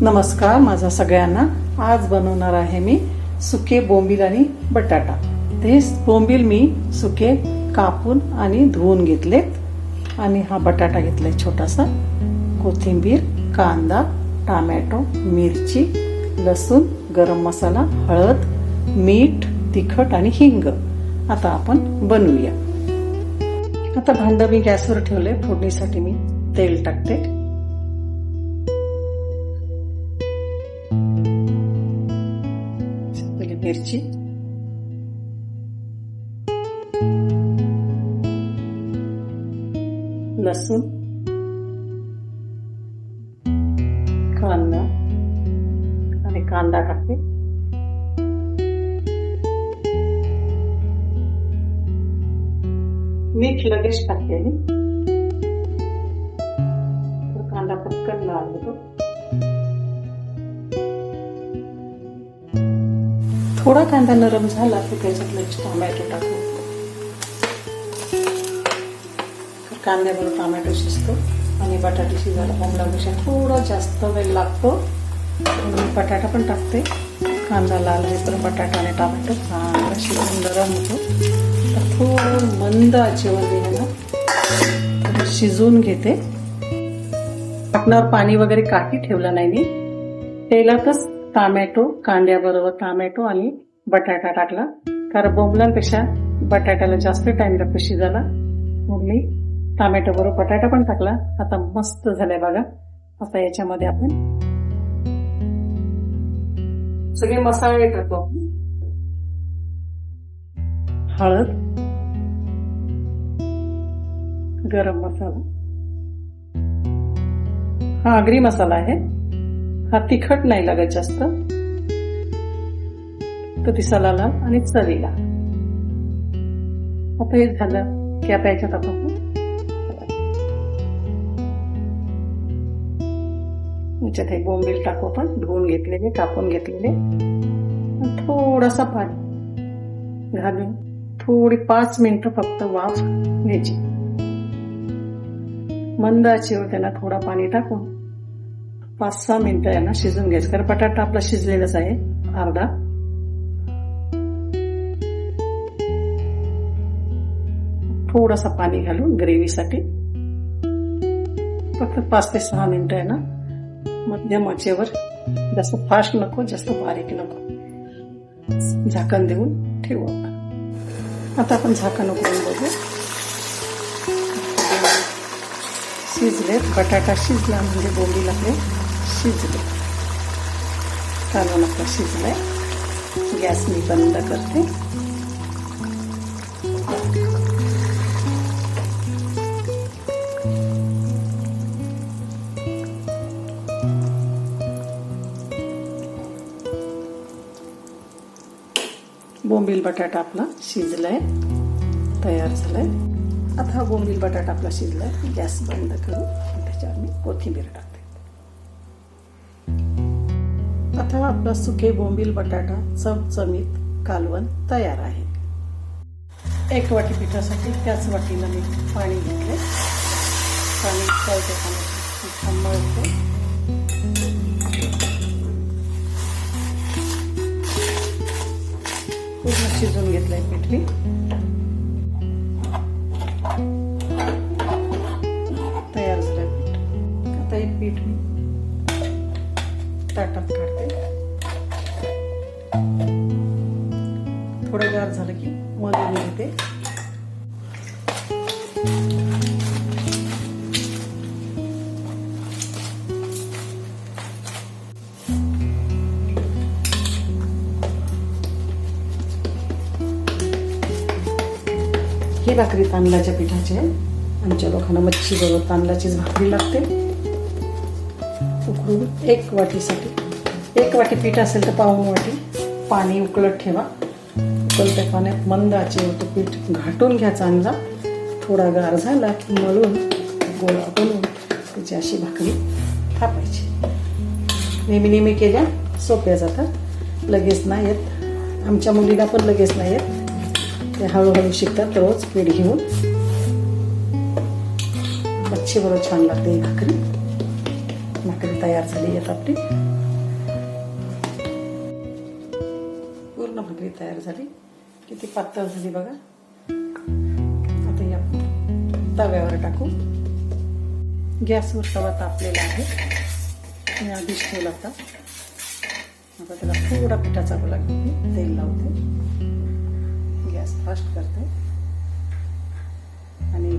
नमस्कार माझा सगळ्यांना. आज बनवणार आहे मी सुके बोंबील आणि बटाटा. हे बोंबील मी सुके कापून आणि धुवून घेतलेत आणि हा बटाटा घेतलाय छोटासा. कोथिंबीर, कांदा, टोमॅटो, मिरची, लसूण, गरम मसाला, हळद, मीठ, तिखट आणि हिंग. आता आपण बनवूया. आता भांड मी गॅसवर ठेवले. फोडणीसाठी मी तेल टाकते. मिरची, लसूण, कांदा आणि कांदा टाकते. मीठ लगेच टाकते. कांदा पटकन लाल होतो. थोडा कांदा नरम झाला की त्याच्यात टोमॅटो टाकू. कांद्याबरोबर टोमॅटो शिजतो आणि बटाटे शिजायला बोंबलापेक्षा थोडा जास्त वेळ लागतो. बटाटा पण टाकते. कांदा लाल होईपर्यंत बटाटा आणि टोमॅटो चांगला शिजून नरम होतो. तर थोडं मंद आचेवर शिजवून घेते. टाकण्यावर पाणी वगैरे काही ठेवलं नाही मी. तेलातच टोमॅटो, कांद्याबरोबर टोमॅटो आणि बटाटा टाकला. कारण बोंबलांपेक्षा बटाट्याला जास्त टाइम लागतो शिजायला. मग मी टोमॅटो बरोबर बटाटा पण टाकला. आता मस्त झालाय बघा. आता याच्यामध्ये आपण सगळे मसाले टाकतो. हळद, गरम मसाला, हा आगरी मसाला आहे. हा तिखट नाही लागत जास्त. तो दिसायला लाल आणि चवीला. आता हे झालं की आता याच्यात आपण याच्यात हे बोंबील टाकू. आपण धुवून घेतलेले, कापून घेतलेले. थोडासा पाणी घालून थोडी 5 मिनिटं फक्त वाफ घ्यायची. मंद आचेवर त्यांना थोडा पाणी टाकून 5-6 मिनिटं यांना शिजून घ्यायचं. कारण बटाटा आपला शिजलेलाच आहे अर्धा. थोडासा पाणी घालून ग्रेव्हीसाठी फक्त 5 ते 6 मिनिटं आहे ना मध्यम आचेवर. जास्त फास्ट नको, जास्त बारीक नको. झाकण देऊन ठेवू. आता आपण झाकण उघडून बघू. शिजले. बटाटा शिजला म्हणजे बोंबील आपले शिजले. कालवण आपला शिजलाय. गॅस मी बंद करते. बोंबील बटाटा आपला शिजलाय, तयार झालाय. आता हा बोंबील बटाटा आपला शिजलाय. गॅस बंद करू. त्याच्यावर मी कोथिंबीर टाकते. आता आपला सुके बोंबील बटाटा चमचमीत कालवण तयार आहे. 1 वाटी पिठासाठी त्याच वाटीला मी पाणी घेतले. पाणी मळते. पूर्ण शिजून घेतलंय पीठ मी. तयार झालंय पीठ. आता एक पीठ मी ताटात काढते. थोडं गार झालं की मळून घेते. ही भाकरी तांदळाच्या पिठाची आहे. आमच्या लोकांना मच्छी बरोबर तांदळाचीच भाकरी लागते. उकळून 1 वाटीसाठी 1 वाटी पीठ असेल तर पाऊण वाटी पाणी उकळत ठेवा. उकळत्या पाण्यात मंद आचेवर तो पीठ घाटून घ्या चांगला. थोडा गार झाला की मळून गोळा बनवून त्याची अशी भाकरी थापायची. नेहमी केल्या सोप्या जातात. लगेच नाही येत. आमच्या मुलीला पण लगेच नाही येत. ते हळूहळू शिकतात. रोज पीठ घेऊन मच्छी बरोबर छान लागते ही भाकरी. भाकरी तयार झाली आहे आपली. पूर्ण भाकरी तयार झाली. किती पातळ झाली बघा. आता या तव्यावर टाकू. गॅसवर तवा तापलेला आहे. मी आधीच ठेवला होता. आता त्याला थोडा पिठाचा गोळा घेते, तेल लावते, गॅस फास्ट करते आणि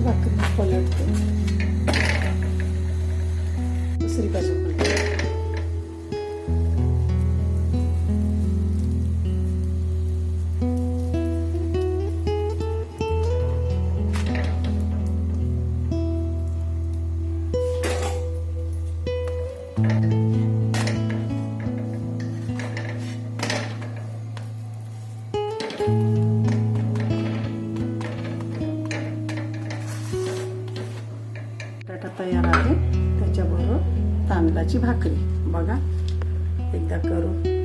भाकरी पलटते. दुसरी बाजू बटाटा तयार आहे. त्याच्याबरोबर तांदळाची भाकरी बघा एकदा करून